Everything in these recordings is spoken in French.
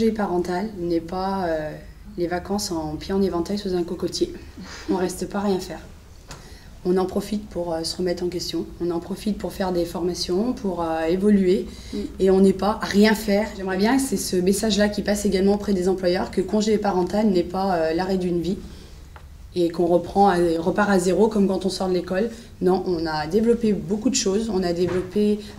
congé parental n'est pas les vacances en pied en éventail sous un cocotier. On ne reste pas à rien faire. On en profite pour se remettre en question, on en profite pour faire des formations, pour évoluer, et on n'est pas à rien faire. J'aimerais bien que c'est ce message-là qui passe également auprès des employeurs, que congé parental n'est pas l'arrêt d'une vie, et qu'on repart à zéro comme quand on sort de l'école. Non, on a développé beaucoup de choses, on a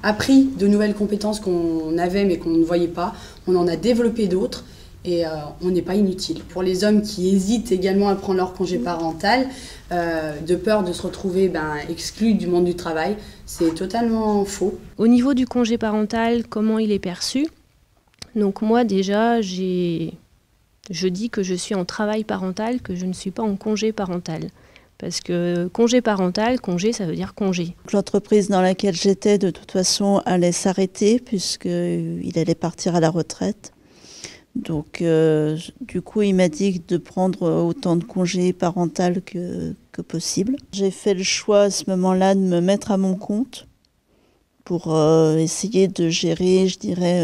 appris de nouvelles compétences qu'on avait mais qu'on ne voyait pas, on en a développé d'autres. Et on n'est pas inutile. Pour les hommes qui hésitent également à prendre leur congé parental, de peur de se retrouver exclus du monde du travail, c'est totalement faux. Au niveau du congé parental, comment il est perçu? Donc moi déjà, je dis que je suis en travail parental, que je ne suis pas en congé parental. Parce que congé parental, congé, ça veut dire congé. L'entreprise dans laquelle j'étais, de toute façon, allait s'arrêter puisqu'il allait partir à la retraite. Donc, du coup, il m'a dit de prendre autant de congés parental que possible. J'ai fait le choix à ce moment-là de me mettre à mon compte pour essayer de gérer, je dirais,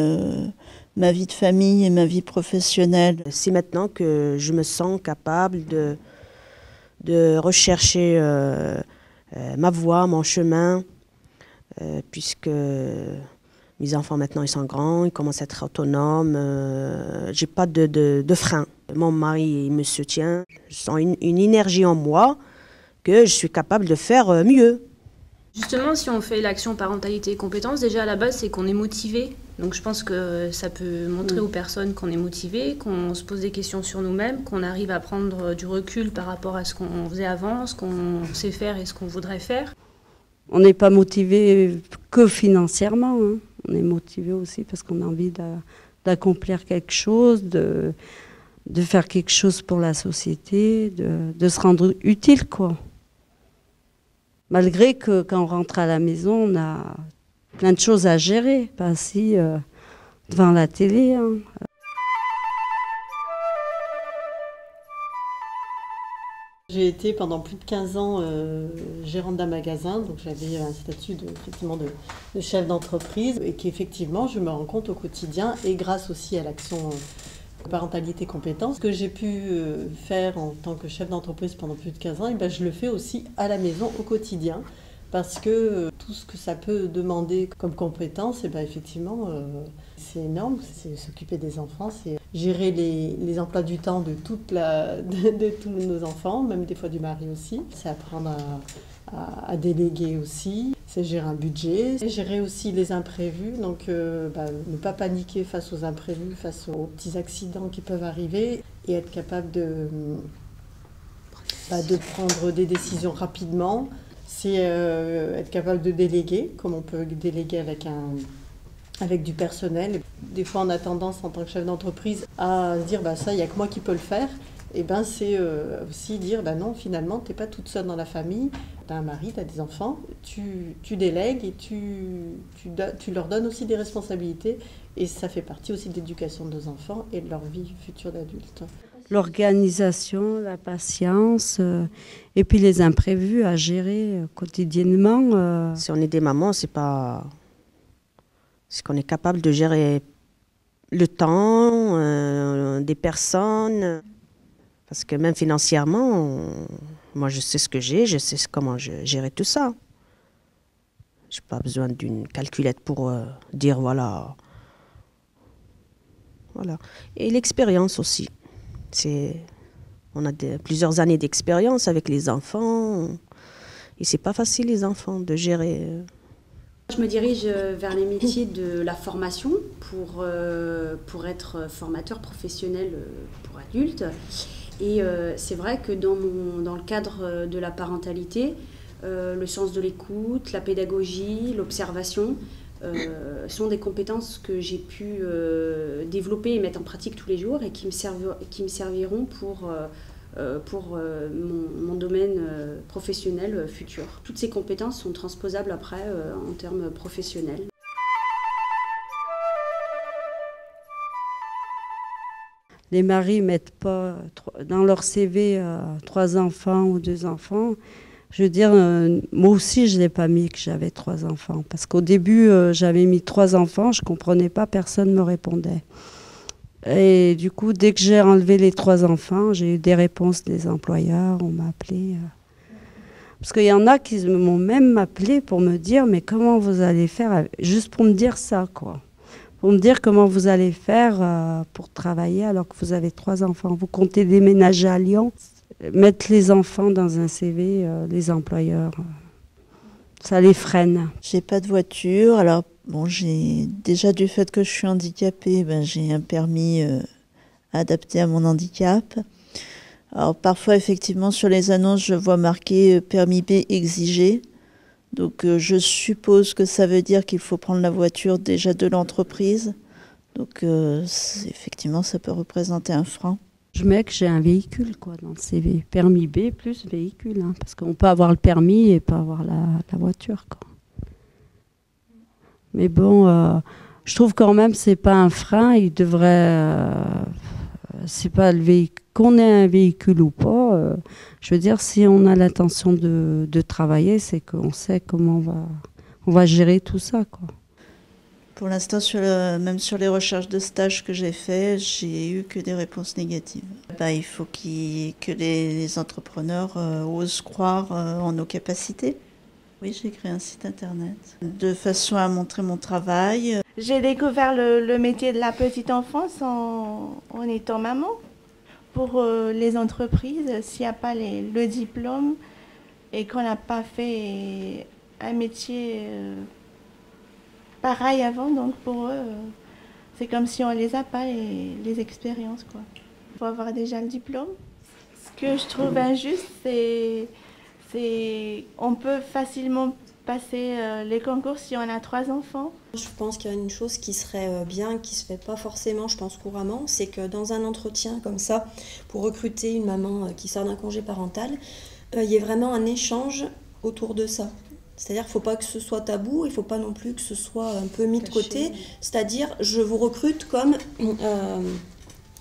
ma vie de famille et ma vie professionnelle. C'est maintenant que je me sens capable de rechercher ma voie, mon chemin, puisque mes enfants maintenant ils sont grands, ils commencent à être autonomes, j'ai pas de frein. Mon mari il me soutient, je sens une énergie en moi que je suis capable de faire mieux. Justement, si on fait l'action parentalité et compétences, déjà à la base c'est qu'on est motivé. Donc je pense que ça peut montrer aux personnes qu'on est motivé, qu'on se pose des questions sur nous-mêmes, qu'on arrive à prendre du recul par rapport à ce qu'on faisait avant, ce qu'on sait faire et ce qu'on voudrait faire. On n'est pas motivé que financièrement, hein. On est motivé aussi parce qu'on a envie d'accomplir quelque chose, de faire quelque chose pour la société, de se rendre utile, quoi. Malgré que quand on rentre à la maison, on a plein de choses à gérer, pas assis devant la télé, hein. J'ai été pendant plus de 15 ans gérante d'un magasin, donc j'avais un statut de chef d'entreprise et qu'effectivement je me rends compte au quotidien et grâce aussi à l'action parentalité compétences que j'ai pu faire en tant que chef d'entreprise pendant plus de 15 ans, et je le fais aussi à la maison au quotidien parce que tout ce que ça peut demander comme compétence, effectivement c'est énorme, c'est s'occuper des enfants, c'est gérer les emplois du temps de tous nos enfants, même des fois du mari aussi. C'est apprendre à déléguer aussi, c'est gérer un budget, c'est gérer aussi les imprévus, donc ne pas paniquer face aux imprévus, face aux petits accidents qui peuvent arriver et être capable de prendre des décisions rapidement. C'est être capable de déléguer, comme on peut déléguer avec du personnel. Des fois, on a tendance, en tant que chef d'entreprise, à se dire ça, il n'y a que moi qui peux le faire. Et c'est aussi dire non, finalement, tu n'es pas toute seule dans la famille. Tu as un mari, tu as des enfants, tu délègues et tu leur donnes aussi des responsabilités. Et ça fait partie aussi de l'éducation de nos enfants et de leur vie future d'adulte. L'organisation, la patience et puis les imprévus à gérer quotidiennement. Si on est des mamans, c'est qu'on est capable de gérer le temps, des personnes. Parce que même financièrement, moi je sais ce que j'ai, je sais comment gérer tout ça. Je n'ai pas besoin d'une calculette pour dire voilà. Et l'expérience aussi. On a plusieurs années d'expérience avec les enfants. Et c'est pas facile les enfants de gérer. Je me dirige vers les métiers de la formation pour être formateur professionnel pour adultes. Et c'est vrai que dans le cadre de la parentalité, le sens de l'écoute, la pédagogie, l'observation sont des compétences que j'ai pu développer et mettre en pratique tous les jours et qui me serviront pour mon domaine professionnel futur. Toutes ces compétences sont transposables après en termes professionnels. Les maris ne mettent pas dans leur CV 3 enfants ou 2 enfants. Je veux dire, moi aussi, je ne l'ai pas mis que j'avais 3 enfants. Parce qu'au début, j'avais mis 3 enfants, je ne comprenais pas, personne ne me répondait. Et du coup, dès que j'ai enlevé les 3 enfants, j'ai eu des réponses des employeurs, on m'a appelé. Parce qu'il y en a qui m'ont même appelé pour me dire, mais comment vous allez faire, juste pour me dire ça, quoi. Pour me dire comment vous allez faire pour travailler alors que vous avez 3 enfants. Vous comptez déménager à Lyon, mettre les enfants dans un CV, les employeurs, ça les freine. J'ai pas de voiture, alors bon, j'ai déjà du fait que je suis handicapée, ben, j'ai un permis adapté à mon handicap. Alors parfois, effectivement, sur les annonces, je vois marqué permis B exigé. Donc je suppose que ça veut dire qu'il faut prendre la voiture déjà de l'entreprise. Donc effectivement, ça peut représenter un frein. Je mets que j'ai un véhicule quoi, dans le CV. Permis B plus véhicule. Hein, parce qu'on peut avoir le permis et pas avoir la voiture. Quoi. Mais bon, je trouve quand même que ce n'est pas un frein. Il devrait... c'est pas le véhicule. Qu'on ait un véhicule ou pas, je veux dire, si on a l'intention de travailler, c'est qu'on sait comment on va gérer tout ça, quoi. Pour l'instant, même sur les recherches de stage que j'ai fait, j'ai eu que des réponses négatives. Il faut que les entrepreneurs osent croire en nos capacités. Oui, j'ai créé un site internet de façon à montrer mon travail. J'ai découvert le métier de la petite enfance en étant maman. Pour les entreprises, s'il n'y a pas le diplôme et qu'on n'a pas fait un métier pareil avant, donc pour eux, c'est comme si on ne les a pas, les expériences, quoi. Il faut avoir déjà le diplôme. Ce que je trouve injuste, c'est on peut facilement passer les concours si on a 3 enfants. Je pense qu'il y a une chose qui serait bien, qui ne se fait pas forcément, je pense couramment, c'est que dans un entretien comme ça, pour recruter une maman qui sort d'un congé parental, il y ait vraiment un échange autour de ça. C'est-à-dire qu'il ne faut pas que ce soit tabou, il ne faut pas non plus que ce soit un peu mis de côté. C'est-à-dire, je vous recrute comme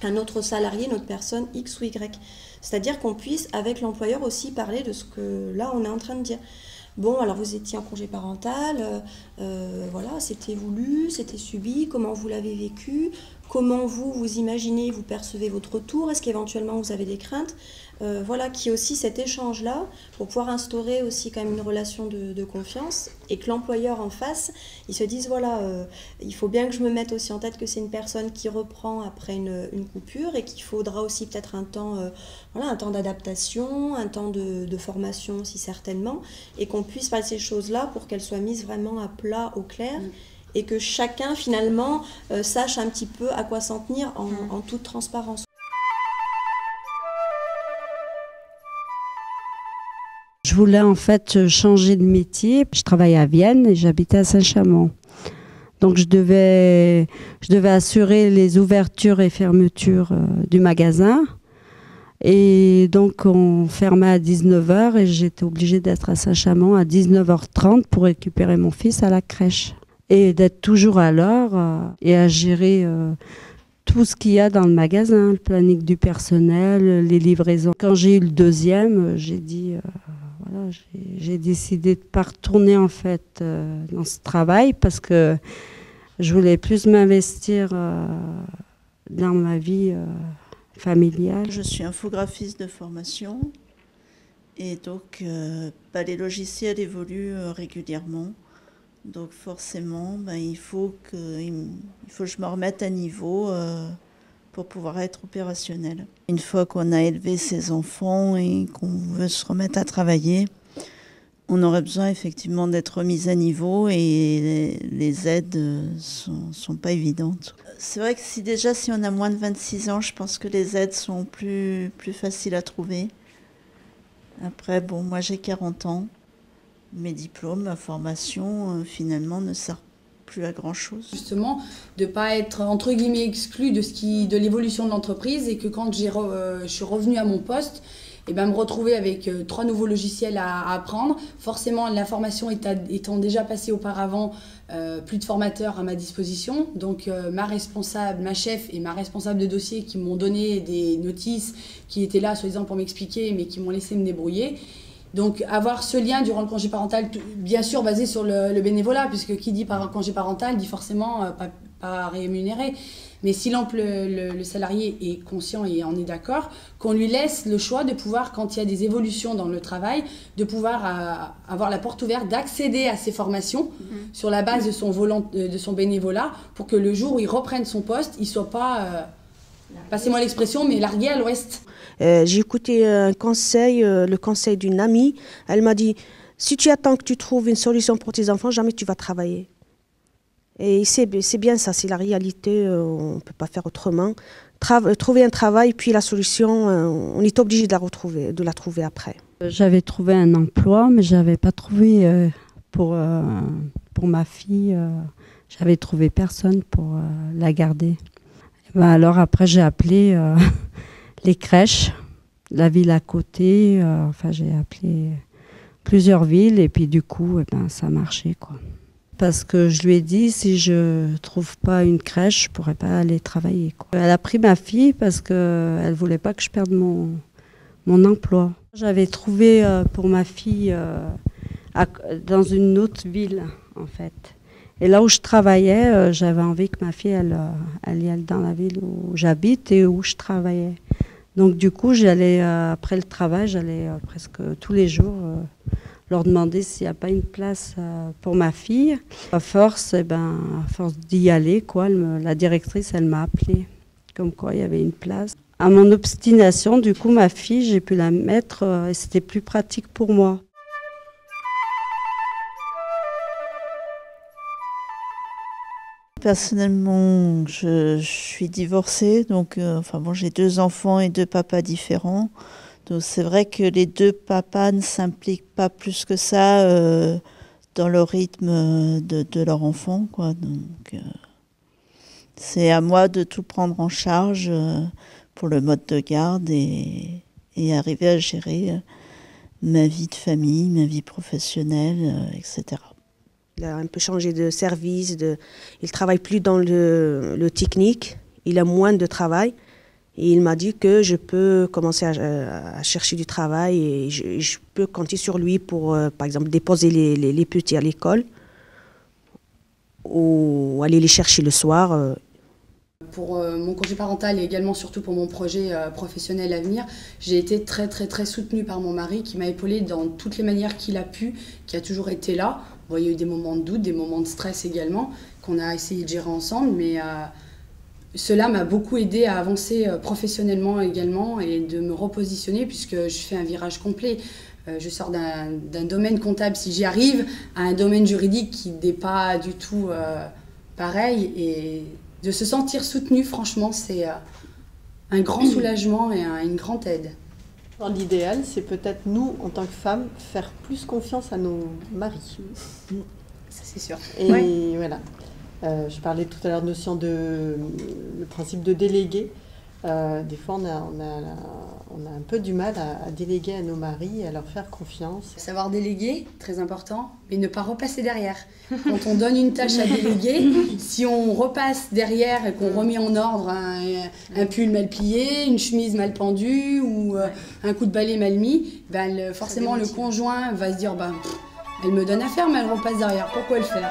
un autre salarié, une autre personne, X ou Y. C'est-à-dire qu'on puisse, avec l'employeur aussi, parler de ce que là, on est en train de dire. Bon, alors vous étiez en congé parental, voilà, c'était voulu, c'était subi, comment vous l'avez vécu, comment vous imaginez, vous percevez votre retour, est-ce qu'éventuellement vous avez des craintes, voilà, qui est aussi cet échange-là, pour pouvoir instaurer aussi quand même une relation de confiance, et que l'employeur en face, il se dise, voilà, il faut bien que je me mette aussi en tête que c'est une personne qui reprend après une coupure, et qu'il faudra aussi peut-être un temps d'adaptation, un temps de formation aussi certainement, et qu'on puisse faire ces choses-là pour qu'elles soient mises vraiment à plat, au clair, et que chacun finalement sache un petit peu à quoi s'en tenir en toute transparence. Je voulais en fait changer de métier. Je travaillais à Vienne et j'habitais à Saint-Chamond. Donc je devais assurer les ouvertures et fermetures du magasin. Et donc on fermait à 19h et j'étais obligée d'être à Saint-Chamond à 19h30 pour récupérer mon fils à la crèche. Et d'être toujours à l'heure et à gérer tout ce qu'il y a dans le magasin, le planning du personnel, les livraisons. Quand j'ai eu le deuxième, j'ai dit, voilà, j'ai décidé de ne pas retourner en fait dans ce travail parce que je voulais plus m'investir dans ma vie familiale. Je suis infographiste de formation et donc les logiciels évoluent régulièrement. Donc forcément, il faut que je me remette à niveau pour pouvoir être opérationnelle. Une fois qu'on a élevé ses enfants et qu'on veut se remettre à travailler, on aurait besoin effectivement d'être remis à niveau et les aides sont pas évidentes. C'est vrai que si on a moins de 26 ans, je pense que les aides sont plus faciles à trouver. Après, bon, moi j'ai 40 ans. Mes diplômes, ma formation, finalement, ne servent plus à grand-chose. Justement, de ne pas être, entre guillemets, exclu de l'évolution de l'entreprise et que quand je suis revenue à mon poste, me retrouver avec 3 nouveaux logiciels à apprendre. Forcément, la formation étant déjà passée auparavant, plus de formateurs à ma disposition. Donc ma chef et ma responsable de dossier qui m'ont donné des notices, qui étaient là, soi-disant, pour m'expliquer, mais qui m'ont laissé me débrouiller. Donc avoir ce lien durant le congé parental, bien sûr basé sur le bénévolat, puisque qui dit congé parental dit forcément pas rémunéré. Mais si le salarié est conscient et en est d'accord, qu'on lui laisse le choix de pouvoir, quand il y a des évolutions dans le travail, de pouvoir avoir la porte ouverte, d'accéder à ces formations sur la base de son bénévolat, pour que le jour où il reprenne son poste, il ne soit pas, passez-moi l'expression, mais largué à l'ouest. J'ai écouté le conseil d'une amie. Elle m'a dit, si tu attends que tu trouves une solution pour tes enfants, jamais tu vas travailler. Et c'est bien ça, c'est la réalité, on ne peut pas faire autrement. Trouver un travail, puis la solution, on est obligé de la trouver après. J'avais trouvé un emploi, mais je n'avais pas trouvé pour ma fille. J'avais trouvé personne pour la garder. Alors après, j'ai appelé les crèches, la ville à côté. J'ai appelé plusieurs villes et puis du coup, ça a marché, quoi. Parce que je lui ai dit, si je ne trouve pas une crèche, je ne pourrais pas aller travailler, quoi. Elle a pris ma fille parce qu'elle ne voulait pas que je perde mon emploi. J'avais trouvé pour ma fille dans une autre ville, en fait. Et là où je travaillais, j'avais envie que ma fille, elle y aille dans la ville où j'habite et où je travaillais. Donc du coup, j'allais, après le travail, j'allais presque tous les jours leur demander s'il n'y a pas une place pour ma fille. À force d'y aller, quoi, la directrice, elle m'a appelée, comme quoi il y avait une place. À mon obstination, du coup, ma fille, j'ai pu la mettre et c'était plus pratique pour moi. Personnellement, je suis divorcée, donc j'ai 2 enfants et 2 papas différents. Donc c'est vrai que les 2 papas ne s'impliquent pas plus que ça dans le rythme de leur enfant, quoi. Donc c'est à moi de tout prendre en charge pour le mode de garde et arriver à gérer ma vie de famille, ma vie professionnelle, etc. Il a un peu changé de service, il ne travaille plus dans le technique, il a moins de travail. Et il m'a dit que je peux commencer à chercher du travail et je peux compter sur lui pour, par exemple, déposer les petits à l'école ou aller les chercher le soir. Pour mon congé parental et également surtout pour mon projet professionnel à venir, j'ai été très très très soutenue par mon mari qui m'a épaulée dans toutes les manières qu'il a pu, qui a toujours été là. Bon, il y a eu des moments de doute, des moments de stress également, qu'on a essayé de gérer ensemble, mais cela m'a beaucoup aidé à avancer professionnellement également et de me repositionner puisque je fais un virage complet. Je sors d'un domaine comptable, si j'y arrive, à un domaine juridique qui n'est pas du tout pareil. Et de se sentir soutenu, franchement, c'est un grand soulagement et une grande aide. L'idéal, c'est peut-être nous, en tant que femmes, faire plus confiance à nos maris. Ça, c'est sûr. Et ouais. Voilà. Je parlais tout à l'heure de notion le principe de déléguer. Des fois, on a un peu du mal à déléguer à nos maris, à leur faire confiance. Savoir déléguer, très important, mais ne pas repasser derrière. Quand on donne une tâche à déléguer, si on repasse derrière et qu'on remet en ordre un pull mal plié, une chemise mal pendue ou un coup de balai mal mis, forcément le conjoint va se dire elle me donne à faire, mais elle repasse derrière. Pourquoi le faire ?